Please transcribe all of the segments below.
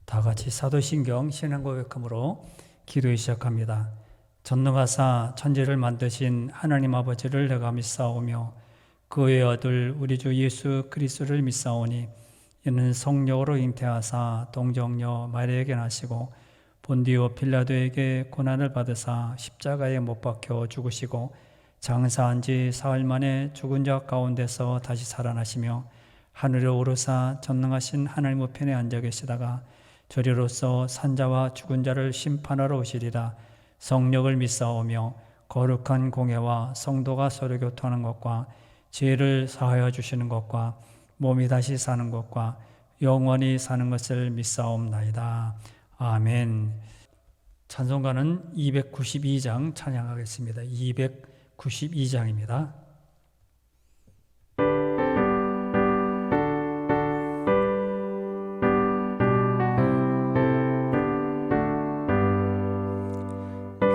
다 같이 사도신경 신앙고백함으로 기도를 시작합니다. 전능하사 천지를 만드신 하나님 아버지를 내가 믿사오며 그의 아들 우리 주 예수 그리스도를 믿사오니 이는 성령으로 잉태하사 동정녀 마리아에게 나시고 본디오 빌라도에게 고난을 받으사 십자가에 못 박혀 죽으시고 장사한 지 사흘 만에 죽은 자 가운데서 다시 살아나시며 하늘에 오르사 전능하신 하나님 우편에 앉아 계시다가 저리로서 산자와 죽은 자를 심판하러 오시리라. 성령을 믿사오며 거룩한 공회와 성도가 서로 교통하는 것과 죄를 사하여 주시는 것과 몸이 다시 사는 것과 영원히 사는 것을 믿사옵나이다. 아멘. 찬송가는 292장 찬양하겠습니다. 292장입니다.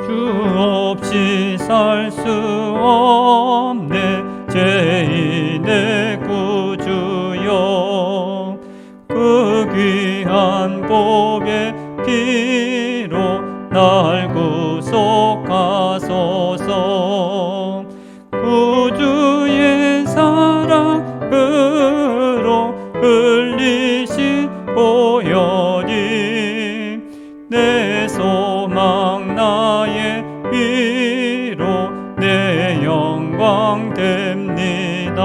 주 없이 살 수 없네 죄인의 구주여 그 귀한 보배 피로 날 구속하소서 구주의 사랑으로 흘리신 보혈이 내 소망 나의 위로 내 영광 됩니다.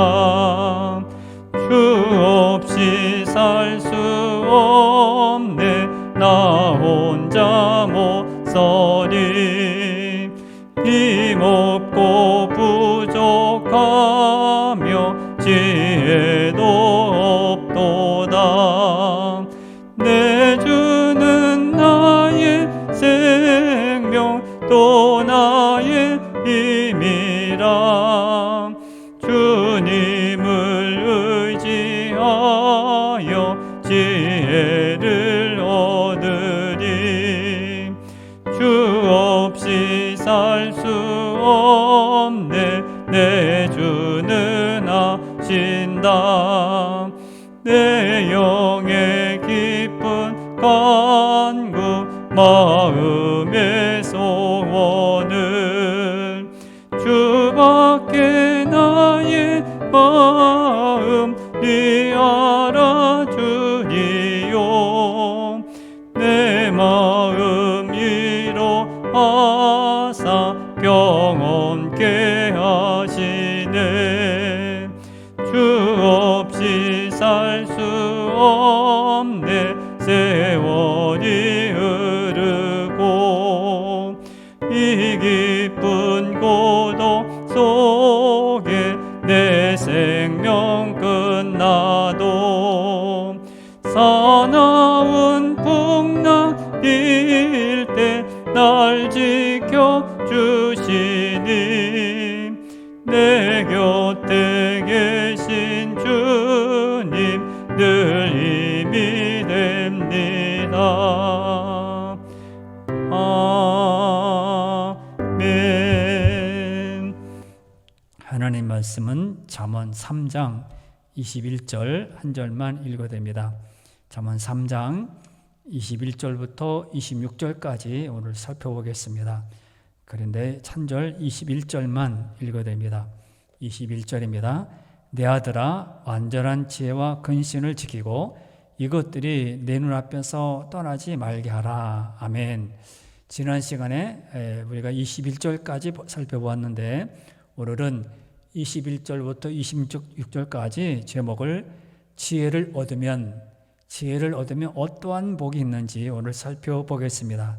주 없이 살 수 없네 나 혼자 못 서리 힘없고 부족하며 지혜도 없도다. 내 주는 나의 생명 또 나의 힘이라. 주님을 의지하여 지혜를 얻으리. 주 없이 살 수 없네 내 주는 하신다. 내 영의 기쁜 간구 마음의 소원을 주밖에 나의 마음 네 알아주리요. 내 마음 위로하사 평온케 하시네. 주 없이 살 수 없네 세월이 흐르고 이 깊은 고독 속에 내 생명 끝나도 사나운 풍랑일 때 날 지켜주시니 내 곁에 계신 주님 늘 힘이 됩니다. 아멘. 하나님 말씀은 잠언 3장 21절 한 절만 읽어야 됩니다. 잠언 3장 21절부터 26절까지 오늘 살펴보겠습니다. 그런데 찬절 21절만 읽어야 됩니다. 21절입니다. 내 아들아 완전한 지혜와 근신을 지키고 이것들이 내 눈앞에서 떠나지 말게 하라. 아멘. 지난 시간에 우리가 21절까지 살펴보았는데 오늘은 21절부터 26절까지 제목을 지혜를 얻으면 어떠한 복이 있는지 오늘 살펴보겠습니다.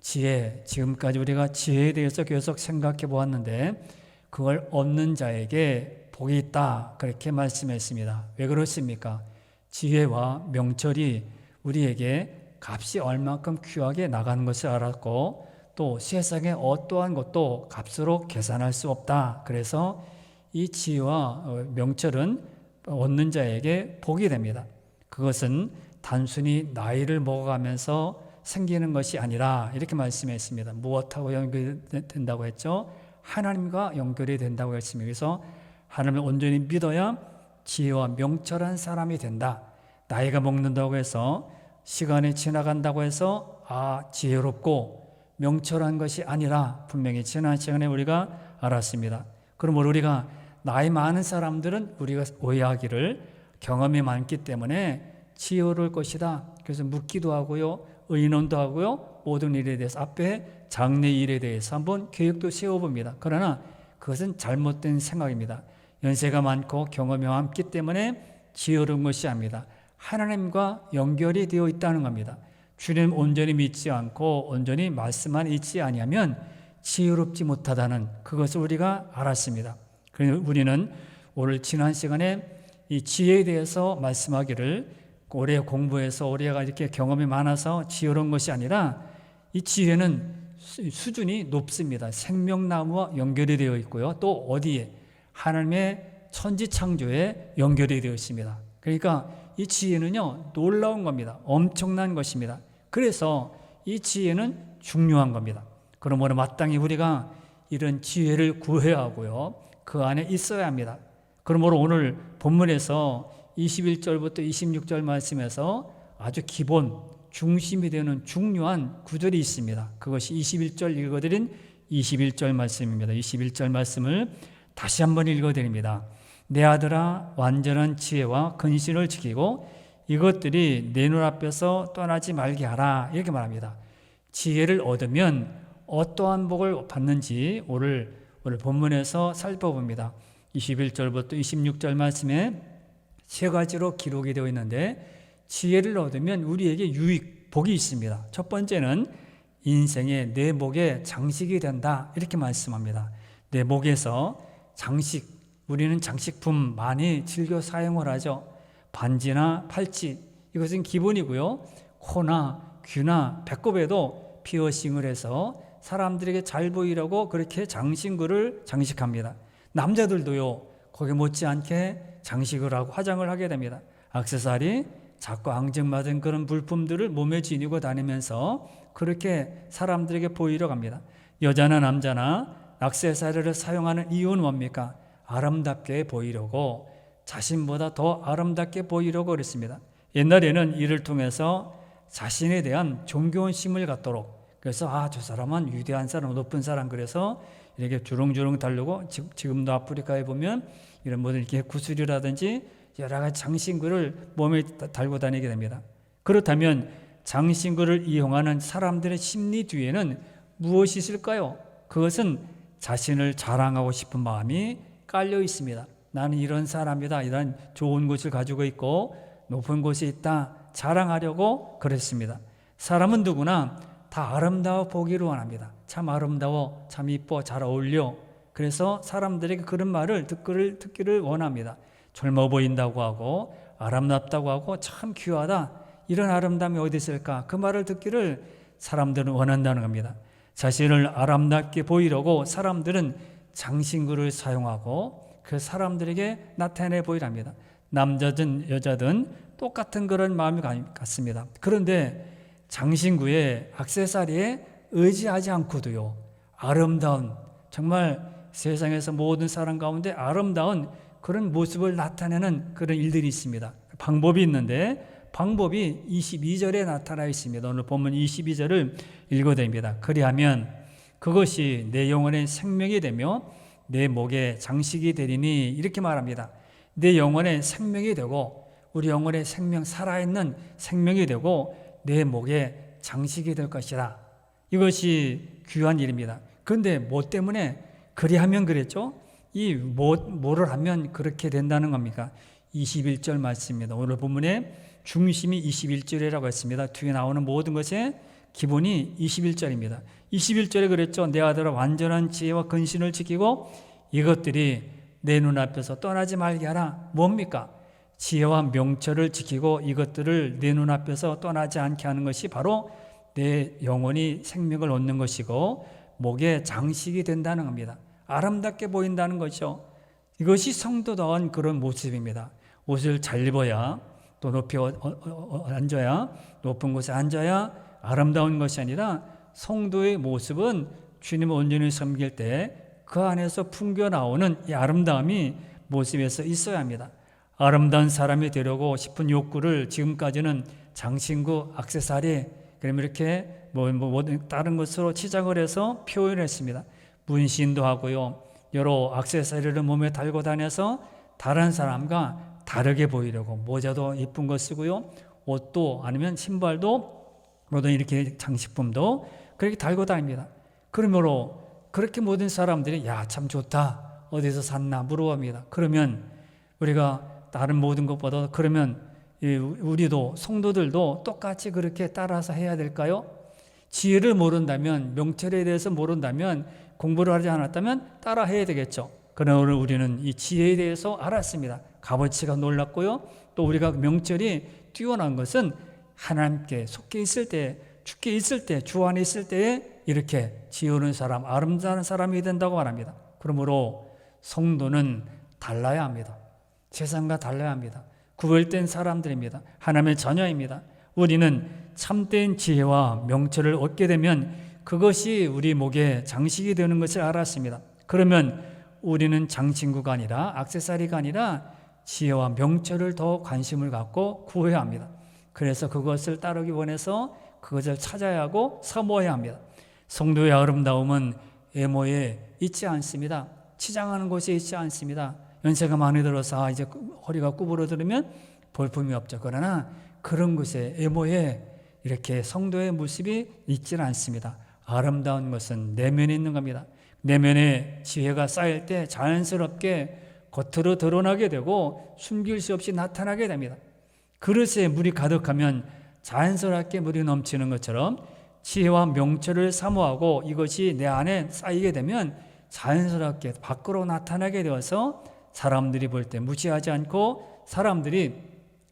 지혜, 지금까지 우리가 지혜에 대해서 계속 생각해 보았는데 그걸 얻는 자에게 복이 있다 그렇게 말씀했습니다. 왜 그렇습니까? 지혜와 명철이 우리에게 값이 얼만큼 귀하게 나가는 것을 알았고 또 세상에 어떠한 것도 값으로 계산할 수 없다. 그래서 이 지혜와 명철은 얻는 자에게 복이 됩니다. 그것은 단순히 나이를 먹어가면서 생기는 것이 아니라 이렇게 말씀했습니다. 무엇하고 연결된다고 했죠? 하나님과 연결이 된다고 했습니다. 그래서 하나님을 온전히 믿어야 지혜와 명철한 사람이 된다. 나이가 먹는다고 해서 시간이 지나간다고 해서 지혜롭고 명철한 것이 아니라 분명히 지난 시간에 우리가 알았습니다. 그러므로 우리가 나이 많은 사람들은 우리가 오해하기를 경험이 많기 때문에 지혜로울 것이다. 그래서 묻기도 하고요, 의논도 하고요, 모든 일에 대해서 앞에 장래 일에 대해서 한번 계획도 세워봅니다. 그러나 그것은 잘못된 생각입니다. 연세가 많고 경험이 많기 때문에 지혜로운 것이 아닙니다. 하나님과 연결이 되어 있다는 겁니다. 주님 온전히 믿지 않고 온전히 말씀만 잊지 아니하면 지혜롭지 못하다는 그것을 우리가 알았습니다. 그래서 우리는 오늘 지난 시간에 이 지혜에 대해서 말씀하기를 오래 공부해서 오래가 이렇게 경험이 많아서 지혜로운 것이 아니라 이 지혜는 수준이 높습니다. 생명나무와 연결이 되어 있고요. 또 어디에? 하나님의 천지창조에 연결이 되어 있습니다. 그러니까 이 지혜는요, 놀라운 겁니다. 엄청난 것입니다. 그래서 이 지혜는 중요한 겁니다. 그러므로 마땅히 우리가 이런 지혜를 구해야 하고요, 그 안에 있어야 합니다. 그러므로 오늘 본문에서 21절부터 26절 말씀에서 아주 기본 중심이 되는 중요한 구절이 있습니다. 그것이 21절 읽어드린 21절 말씀입니다. 21절 말씀을 다시 한번 읽어드립니다. 내 아들아, 완전한 지혜와 근신을 지키고 이것들이 내 눈앞에서 떠나지 말게 하라. 이렇게 말합니다. 지혜를 얻으면 어떠한 복을 받는지 오늘 본문에서 살펴봅니다. 21절부터 26절 말씀에 세 가지로 기록이 되어 있는데 지혜를 얻으면 우리에게 복이 있습니다. 첫 번째는 인생의 내 목에 장식이 된다. 이렇게 말씀합니다. 내 목에서 장식, 우리는 장식품 많이 즐겨 사용을 하죠. 반지나 팔찌, 이것은 기본이고요. 코나 귀나 배꼽에도 피어싱을 해서 사람들에게 잘 보이려고 그렇게 장신구를 장식합니다. 남자들도요, 거기 못지않게 장식을 하고 화장을 하게 됩니다. 액세서리, 자꾸 앙증맞은 그런 물품들을 몸에 지니고 다니면서 그렇게 사람들에게 보이려고 합니다. 여자나 남자나 액세서리를 사용하는 이유는 뭡니까? 아름답게 보이려고, 자신보다 더 아름답게 보이려고 그랬습니다. 옛날에는 이를 통해서 자신에 대한 존경심을 갖도록, 그래서 저 사람은 위대한 사람, 높은 사람, 그래서 이렇게 주렁주렁 달르고, 지금도 아프리카에 보면 이런 모든 이렇게 구슬이라든지 여러 가지 장신구를 몸에 달고 다니게 됩니다. 그렇다면 장신구를 이용하는 사람들의 심리 뒤에는 무엇이 있을까요? 그것은 자신을 자랑하고 싶은 마음이 깔려 있습니다. 나는 이런 사람이다, 이런 좋은 것을 가지고 있고 높은 곳에 있다, 자랑하려고 그랬습니다. 사람은 누구나 다 아름다워 보기를 원합니다. 참 아름다워, 참 이뻐, 잘 어울려. 그래서 사람들에게 그런 말을 듣기를 원합니다. 젊어 보인다고 하고 아름답다고 하고 참 귀하다, 이런 아름다움이 어디 있을까? 그 말을 듣기를 사람들은 원한다는 겁니다. 자신을 아름답게 보이려고 사람들은 장신구를 사용하고 그 사람들에게 나타내 보이랍니다. 남자든 여자든 똑같은 그런 마음이 같습니다. 그런데 장신구에 액세서리에 의지하지 않고도요, 아름다운, 정말 세상에서 모든 사람 가운데 아름다운 그런 모습을 나타내는 그런 일들이 있습니다. 방법이 있는데 방법이 22절에 나타나 있습니다. 오늘 본문 22절을 읽어드립니다. 그리하면 그것이 내 영혼의 생명이 되며 내 목에 장식이 되리니, 이렇게 말합니다. 내 영혼의 생명이 되고, 우리 영혼의 생명, 살아있는 생명이 되고 내 목에 장식이 될 것이라. 이것이 귀한 일입니다. 그런데 뭐 때문에 그리하면 그랬죠? 뭐를 하면 그렇게 된다는 겁니까? 21절 말씀입니다. 오늘 본문의 중심이 21절이라고 했습니다. 뒤에 나오는 모든 것의 기본이 21절입니다. 21절에 그랬죠. 내 아들아, 완전한 지혜와 근신을 지키고 이것들이 내 눈앞에서 떠나지 말게 하라. 뭡니까? 지혜와 명철을 지키고 이것들을 내 눈앞에서 떠나지 않게 하는 것이 바로 내 영혼이 생명을 얻는 것이고 목에 장식이 된다는 겁니다. 아름답게 보인다는 것이죠. 이것이 성도다운 그런 모습입니다. 옷을 잘 입어야, 또 높이 앉아야, 높은 곳에 앉아야 아름다운 것이 아니라 성도의 모습은 주님을 온전히 섬길 때 그 안에서 풍겨나오는 이 아름다움이 모습에서 있어야 합니다. 아름다운 사람이 되려고 싶은 욕구를 지금까지는 장신구, 액세서리, 그러면 이렇게 다른 것으로 치장을 해서 표현했습니다. 문신도 하고요. 여러 액세서리를 몸에 달고 다녀서 다른 사람과 다르게 보이려고 모자도 예쁜 거 쓰고요. 옷도 아니면 신발도 모든 이렇게 장식품도 그렇게 달고 다닙니다. 그러므로 그렇게 모든 사람들이 야, 참 좋다. 어디서 샀나 물어봅니다. 그러면 우리가 다른 모든 것보다 그러면 우리도 성도들도 똑같이 그렇게 따라서 해야 될까요? 지혜를 모른다면, 명철에 대해서 모른다면, 공부를 하지 않았다면 따라 해야 되겠죠. 그러나 오늘 우리는 이 지혜에 대해서 알았습니다. 값어치가 놀랍고요. 또 우리가 명철이 뛰어난 것은 하나님께 속해 있을 때, 주께 있을 때, 주 안에 있을 때에 이렇게 지혜로운 사람, 아름다운 사람이 된다고 말합니다. 그러므로 성도는 달라야 합니다. 세상과 달라야 합니다. 구별된 사람들입니다. 하나님의 자녀입니다. 우리는 참된 지혜와 명철을 얻게 되면 그것이 우리 목에 장식이 되는 것을 알았습니다. 그러면 우리는 장신구가 아니라 액세서리가 아니라 지혜와 명철을 더 관심을 갖고 구해야 합니다. 그래서 그것을 따르기 원해서 그것을 찾아야 하고 사모해야 합니다. 성도의 아름다움은 외모에 있지 않습니다. 치장하는 곳에 있지 않습니다. 연세가 많이 들어서 이제 허리가 구부러들으면 볼품이 없죠. 그러나 그런 곳에 외모에 이렇게 성도의 모습이 있지는 않습니다. 아름다운 것은 내면에 있는 겁니다. 내면에 지혜가 쌓일 때 자연스럽게 겉으로 드러나게 되고 숨길 수 없이 나타나게 됩니다. 그릇에 물이 가득하면 자연스럽게 물이 넘치는 것처럼 지혜와 명철을 사모하고 이것이 내 안에 쌓이게 되면 자연스럽게 밖으로 나타나게 되어서 사람들이 볼 때 무시하지 않고 사람들이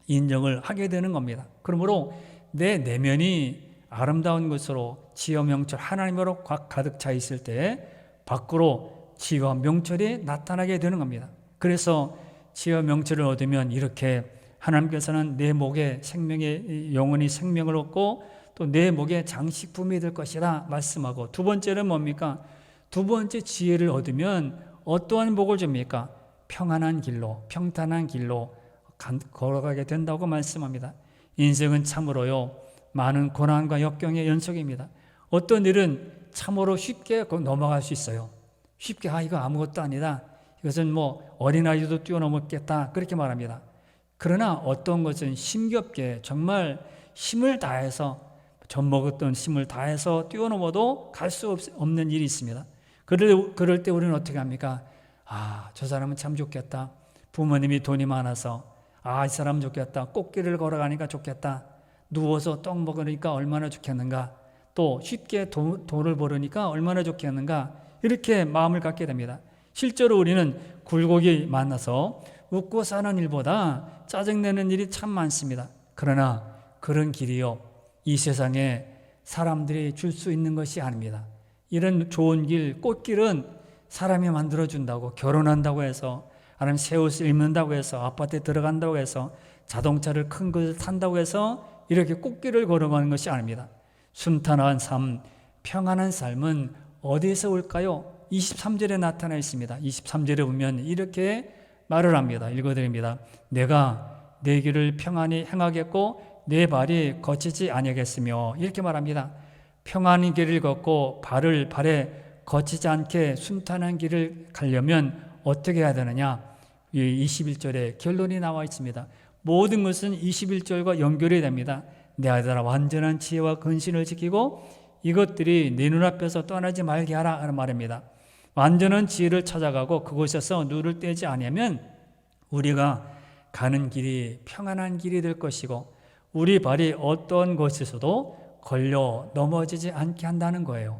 인정을 하게 되는 겁니다. 그러므로 내 내면이 아름다운 것으로 지혜와 명철 하나님으로 가득 차 있을 때 밖으로 지혜와 명철이 나타나게 되는 겁니다. 그래서 지혜와 명철을 얻으면 이렇게 하나님께서는 내 목에 생명의 영원히 생명을 얻고 또 내 목에 장식품이 될 것이라 말씀하고, 두 번째는 뭡니까? 두 번째 지혜를 얻으면 어떠한 복을 줍니까? 평안한 길로, 평탄한 길로 걸어가게 된다고 말씀합니다. 인생은 참으로요 많은 고난과 역경의 연속입니다. 어떤 일은 참으로 쉽게 넘어갈 수 있어요. 쉽게 이거 아무것도 아니다, 이것은 어린아이도 뛰어넘었겠다, 그렇게 말합니다. 그러나 어떤 것은 힘겹게 정말 힘을 다해서 젖먹었던 힘을 다해서 뛰어넘어도 갈 수 없는 일이 있습니다. 그럴 때 우리는 어떻게 합니까? 저 사람은 참 좋겠다. 부모님이 돈이 많아서 이 사람 좋겠다. 꽃길을 걸어가니까 좋겠다. 누워서 떡 먹으니까 얼마나 좋겠는가. 또 쉽게 돈을 벌으니까 얼마나 좋겠는가. 이렇게 마음을 갖게 됩니다. 실제로 우리는 굴곡이 많아서 웃고 사는 일보다 짜증내는 일이 참 많습니다. 그러나 그런 길이요 이 세상에 사람들이 줄 수 있는 것이 아닙니다. 이런 좋은 길, 꽃길은 사람이 만들어준다고, 결혼한다고 해서, 아니면 새 옷을 입는다고 해서, 아파트에 들어간다고 해서, 자동차를 큰 것을 탄다고 해서 이렇게 꽃길을 걸어가는 것이 아닙니다. 순탄한 삶, 평안한 삶은 어디에서 올까요? 23절에 나타나 있습니다. 23절에 보면 이렇게 말을 합니다. 읽어드립니다. 내가 내 길을 평안히 행하겠고 내 발이 거치지 아니하겠으며, 이렇게 말합니다. 평안한 길을 걷고 발에 거치지 않게 순탄한 길을 가려면 어떻게 해야 되느냐? 21절에 결론이 나와 있습니다. 모든 것은 21절과 연결이 됩니다. 내 아들아, 완전한 지혜와 근신을 지키고 이것들이 네 눈앞에서 떠나지 말게 하라 하는 말입니다. 완전한 지혜를 찾아가고 그곳에서 눈을 떼지 않으면 우리가 가는 길이 평안한 길이 될 것이고 우리 발이 어떤 곳에서도 걸려 넘어지지 않게 한다는 거예요.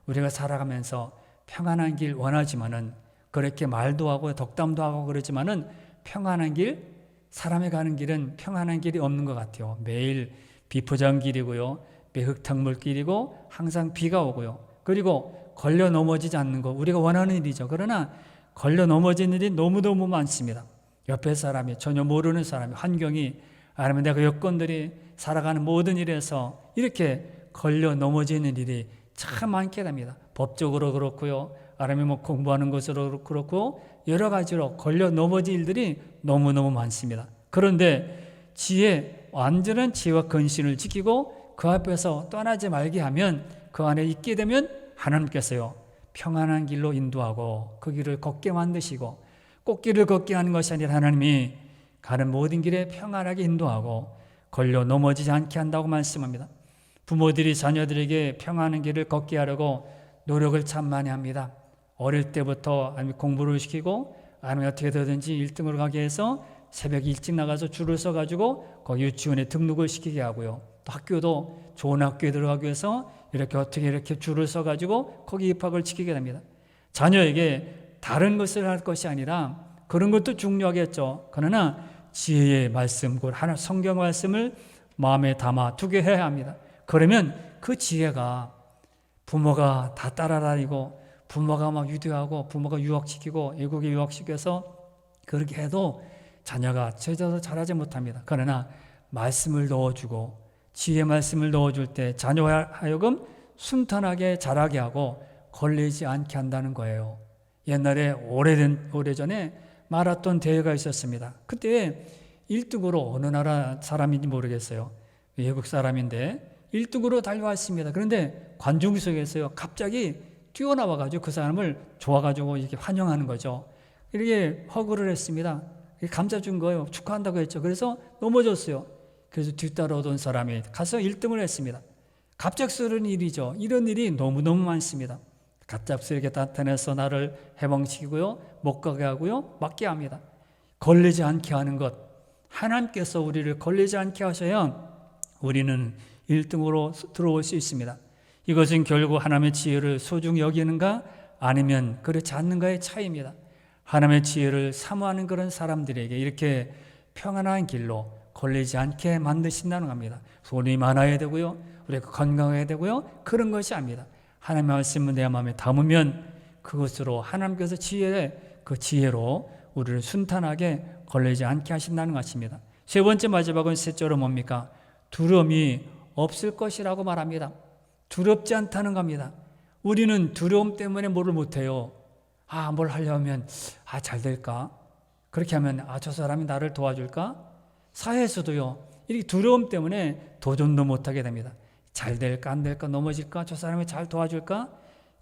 우리가 살아가면서 평안한 길 원하지만은, 그렇게 말도 하고 덕담도 하고 그러지만은 평안한 길, 사람이 가는 길은 평안한 길이 없는 것 같아요. 매일 비포장 길이고요, 매흙탕물 길이고 항상 비가 오고요. 그리고 걸려 넘어지지 않는 거 우리가 원하는 일이죠. 그러나 걸려 넘어지는 일이 너무너무 많습니다. 옆에 사람이, 전혀 모르는 사람이, 환경이, 아니면 내가 여건들이, 살아가는 모든 일에서 이렇게 걸려 넘어지는 일이 참 많게 됩니다. 법적으로 그렇고요, 아니면 공부하는 것으로 그렇고 여러 가지로 걸려 넘어질 일들이 너무너무 많습니다. 그런데 지혜, 완전한 지혜와 근신을 지키고 그 앞에서 떠나지 말게 하면, 그 안에 있게 되면 하나님께서요 평안한 길로 인도하고 그 길을 걷게 만드시고, 꽃길을 걷게 하는 것이 아니라 하나님이 가는 모든 길에 평안하게 인도하고 걸려 넘어지지 않게 한다고 말씀합니다. 부모들이 자녀들에게 평안한 길을 걷게 하려고 노력을 참 많이 합니다. 어릴 때부터 아니면 공부를 시키고 아니면 어떻게 되든지 1등으로 가게 해서 새벽 일찍 나가서 줄을 서가지고 거기 유치원에 등록을 시키게 하고요. 또 학교도 좋은 학교에 들어가기 위해서 이렇게 줄을 서가지고 거기 입학을 시키게 됩니다. 자녀에게 다른 것을 할 것이 아니라, 그런 것도 중요하겠죠. 그러나 지혜의 말씀, 곧 하나 성경 말씀을 마음에 담아 두게 해야 합니다. 그러면 그 지혜가 부모가 다 따라다니고 부모가 막 유도하고 부모가 유학시키고 외국에 유학시켜서 그렇게 해도 자녀가 제대로 잘하지 못합니다. 그러나 말씀을 넣어주고 지혜의 말씀을 넣어줄 때 자녀와 하여금 순탄하게 자라게 하고 걸리지 않게 한다는 거예요. 옛날에 오래전에 마라톤 대회가 있었습니다. 그때 1등으로 어느 나라 사람인지 모르겠어요. 외국 사람인데 1등으로 달려왔습니다. 그런데 관중석에서요 갑자기 뛰어나와가지고 그 사람을 좋아가지고 이렇게 환영하는 거죠. 이렇게 허그를 했습니다. 감사준 거예요. 축하한다고 했죠. 그래서 넘어졌어요. 그래서 뒤따라오던 사람이 가서 1등을 했습니다. 갑작스러운 일이죠. 이런 일이 너무너무 많습니다. 갑작스럽게 나타내서 나를 해방시키고요, 못 가게 하고요, 맞게 합니다. 걸리지 않게 하는 것, 하나님께서 우리를 걸리지 않게 하셔야 우리는 1등으로 들어올 수 있습니다. 이것은 결국 하나님의 지혜를 소중히 여기는가 아니면 그렇지 않는가의 차이입니다. 하나님의 지혜를 사모하는 그런 사람들에게 이렇게 평안한 길로 걸리지 않게 만드신다는 겁니다. 돈이 많아야 되고요, 우리가 건강해야 되고요, 그런 것이 아닙니다. 하나님의 말씀을 내 마음에 담으면 그것으로 하나님께서 그 지혜로 우리를 순탄하게 걸리지 않게 하신다는 것입니다. 세 번째 마지막은 셋째로 뭡니까? 두려움이 없을 것이라고 말합니다. 두렵지 않다는 겁니다. 우리는 두려움 때문에 뭐를 못해요. 뭘 하려면 잘 될까? 그렇게 하면 저 사람이 나를 도와줄까? 사회에서도요 이렇게 두려움 때문에 도전도 못하게 됩니다. 잘 될까 안 될까, 넘어질까, 저 사람이 잘 도와줄까,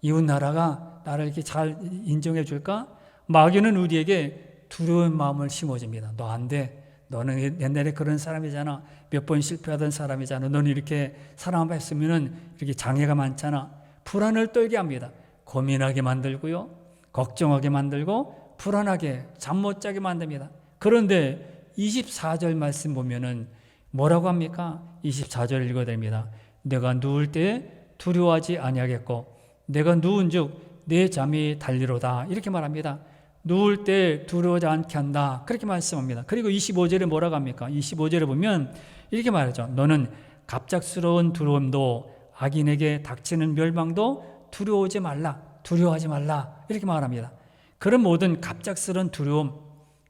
이웃 나라가 나를 이렇게 잘 인정해 줄까. 마귀는 우리에게 두려운 마음을 심어줍니다. 너 안 돼, 너는 옛날에 그런 사람이잖아, 몇 번 실패하던 사람이잖아, 너는 이렇게 사랑했으면 이렇게 장애가 많잖아. 불안을 떨게 합니다. 고민하게 만들고요, 걱정하게 만들고 불안하게 잠 못 자게 만듭니다. 그런데 24절 말씀 보면은 뭐라고 합니까? 24절 읽어야 됩니다. 내가 누울 때 두려워하지 아니하겠고 내가 누운즉 내 잠이 달리로다, 이렇게 말합니다. 누울 때 두려워하지 않게 한다, 그렇게 말씀합니다. 그리고 25절에 뭐라고 합니까? 25절에 보면 이렇게 말하죠. 너는 갑작스러운 두려움도 악인에게 닥치는 멸망도 두려워하지 말라, 이렇게 말합니다. 그런 모든 갑작스러운 두려움,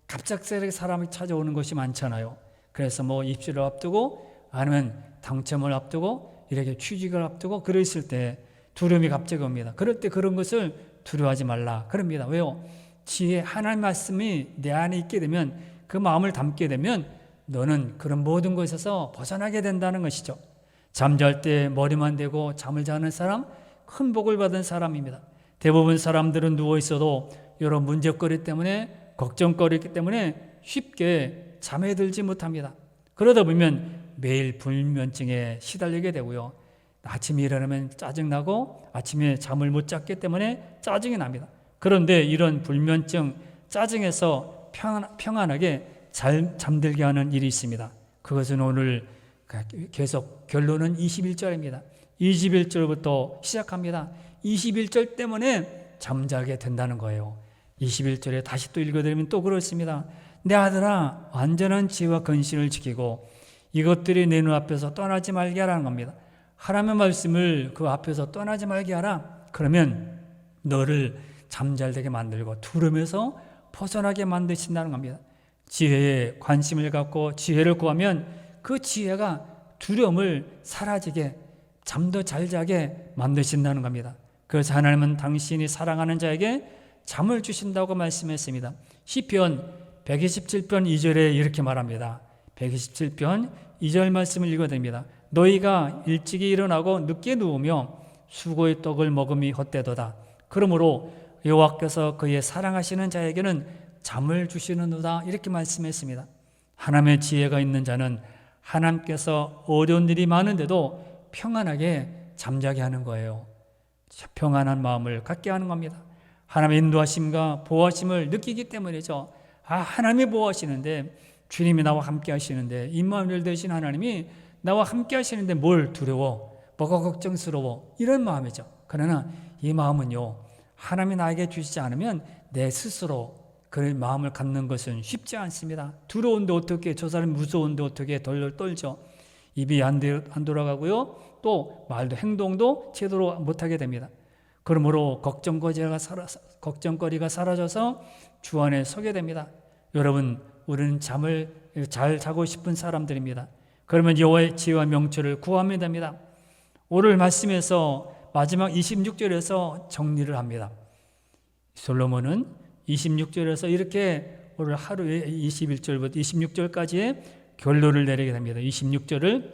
갑작스럽게 사람이 찾아오는 것이 많잖아요. 그래서 입시를 앞두고 아니면 당첨을 앞두고 이렇게 취직을 앞두고 그랬을 때 두려움이 갑자기 옵니다. 그럴 때 그런 것을 두려워하지 말라 그럽니다. 왜요? 지혜, 하나님 말씀이 내 안에 있게 되면, 그 마음을 담게 되면 너는 그런 모든 것에서 벗어나게 된다는 것이죠. 잠잘 때 머리만 대고 잠을 자는 사람, 큰 복을 받은 사람입니다. 대부분 사람들은 누워 있어도 여러 문제거리 때문에, 걱정거리기 때문에 쉽게 잠에 들지 못합니다. 그러다 보면 매일 불면증에 시달리게 되고요, 아침에 일어나면 짜증나고 아침에 잠을 못 잤기 때문에 짜증이 납니다. 그런데 이런 불면증, 짜증에서 평안하게 잘 잠들게 하는 일이 있습니다. 그것은 오늘 계속 결론은 21절입니다. 21절부터 시작합니다. 21절 때문에 잠자게 된다는 거예요. 21절에 다시 또 읽어드리면 또 그렇습니다. 내 아들아, 완전한 지혜와 근신을 지키고 이것들이 내 눈앞에서 떠나지 말게 하라는 겁니다. 하나님의 말씀을 그 앞에서 떠나지 말게 하라. 그러면 너를 잠잘되게 만들고 두려움에서 벗어나게 만드신다는 겁니다. 지혜에 관심을 갖고 지혜를 구하면 그 지혜가 두려움을 사라지게, 잠도 잘 자게 만드신다는 겁니다. 그래서 하나님은 당신이 사랑하는 자에게 잠을 주신다고 말씀했습니다. 시편 127편 2절에 이렇게 말합니다. 127편 2절 말씀을 읽어드립니다. 너희가 일찍이 일어나고 늦게 누우며 수고의 떡을 먹음이 헛되도다. 그러므로 여호와께서 그의 사랑하시는 자에게는 잠을 주시는도다. 이렇게 말씀했습니다. 하나님의 지혜가 있는 자는 하나님께서 어려운 일이 많은데도 평안하게 잠자게 하는 거예요. 평안한 마음을 갖게 하는 겁니다. 하나님의 인도하심과 보호하심을 느끼기 때문이죠. 하나님이 보호하시는데, 주님이 나와 함께 하시는데, 임마누엘 되신 하나님이 나와 함께 하시는데 뭘 두려워, 뭐가 걱정스러워, 이런 마음이죠. 그러나 이 마음은요, 하나님이 나에게 주시지 않으면 내 스스로 그런 마음을 갖는 것은 쉽지 않습니다. 두려운데 어떻게, 저 사람이 무서운데 어떻게 덜덜 떨죠. 입이 안 돌아가고요, 또 말도 행동도 제대로 못하게 됩니다. 그러므로 걱정거리가 사라져서 주 안에 서게 됩니다. 여러분, 우리는 잠을 잘 자고 싶은 사람들입니다. 그러면 여호와의 지혜와 명철을 구하면 됩니다. 오늘 말씀에서 마지막 26절에서 정리를 합니다. 솔로몬은 26절에서 이렇게 오늘 하루에 21절부터 26절까지의 결론을 내리게 됩니다. 26절을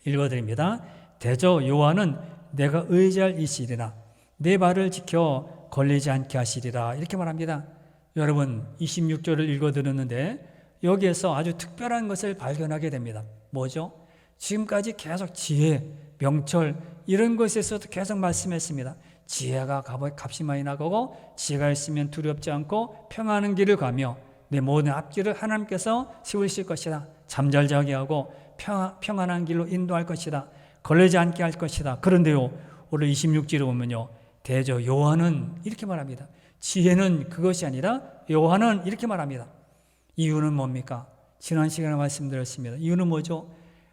읽어드립니다. 대저 여호와는 내가 의지할 이시리라, 내 발을 지켜 걸리지 않게 하시리라, 이렇게 말합니다. 여러분, 26절을 읽어드렸는데 여기에서 아주 특별한 것을 발견하게 됩니다. 뭐죠? 지금까지 계속 지혜, 명철 이런 것에서도 계속 말씀했습니다. 지혜가 값이 많이 나가고 지혜가 있으면 두렵지 않고 평안한 길을 가며 내 모든 앞길을 하나님께서 세우실 것이다. 잠잘 자게 하고 평안한 길로 인도할 것이다. 걸리지 않게 할 것이다. 그런데요, 오늘 26절에 보면요, 대저 여호와는 이렇게 말합니다. 지혜는 그것이 아니라 여호와는 이렇게 말합니다. 이유는 뭡니까? 지난 시간에 말씀드렸습니다. 이유는 뭐죠?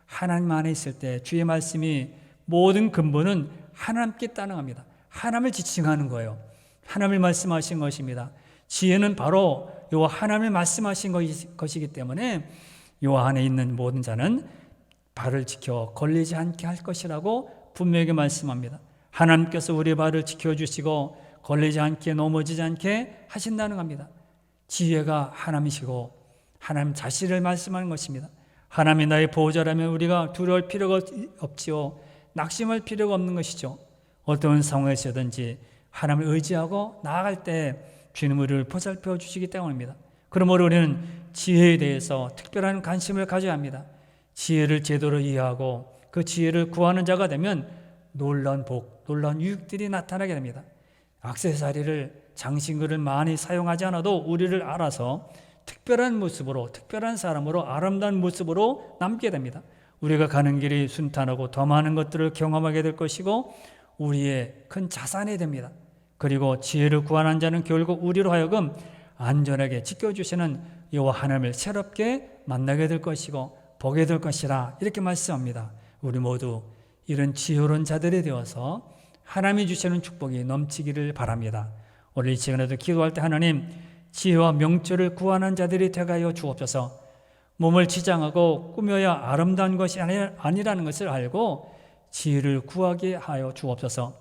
하나님 안에 있을 때 주의 말씀이 모든 근본은 하나님께 따라갑니다. 하나님을 지칭하는 거예요. 하나님을 말씀하신 것입니다. 지혜는 바로 여호와 하나님을 말씀하신 것이기 때문에 여호와 안에 있는 모든 자는 발을 지켜 걸리지 않게 할 것이라고 분명히 말씀합니다. 하나님께서 우리의 발을 지켜주시고 걸리지 않게 넘어지지 않게 하신다는 겁니다. 지혜가 하나님이시고 하나님 자신을 말씀하는 것입니다. 하나님이 나의 보호자라면 우리가 두려울 필요가 없지요. 낙심할 필요가 없는 것이죠. 어떤 상황에서든지 하나님을 의지하고 나아갈 때 주님 우리를 보살펴 주시기 때문입니다. 그러므로 우리는 지혜에 대해서 특별한 관심을 가져야 합니다. 지혜를 제대로 이해하고 그 지혜를 구하는 자가 되면 놀라운 복, 놀라운 유익들이 나타나게 됩니다. 액세서리를, 장신구를 많이 사용하지 않아도 우리를 알아서 특별한 모습으로, 특별한 사람으로, 아름다운 모습으로 남게 됩니다. 우리가 가는 길이 순탄하고 더 많은 것들을 경험하게 될 것이고 우리의 큰 자산이 됩니다. 그리고 지혜를 구하는 자는 결국 우리로 하여금 안전하게 지켜주시는 여호와 하나님을 새롭게 만나게 될 것이고 보게 될 것이라, 이렇게 말씀합니다. 우리 모두 이런 지혜로운 자들이 되어서 하나님이 주시는 축복이 넘치기를 바랍니다. 오늘 이 시간에도 기도할 때 하나님, 지혜와 명철을 구하는 자들이 되게 하여 주옵소서. 몸을 치장하고 꾸며야 아름다운 것이 아니라는 것을 알고 지혜를 구하게 하여 주옵소서.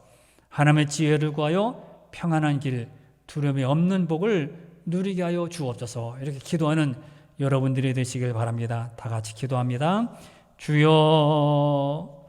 하나님의 지혜를 구하여 평안한 길, 두려움이 없는 복을 누리게 하여 주옵소서. 이렇게 기도하는 여러분들이 되시길 바랍니다. 다 같이 기도합니다. 주여,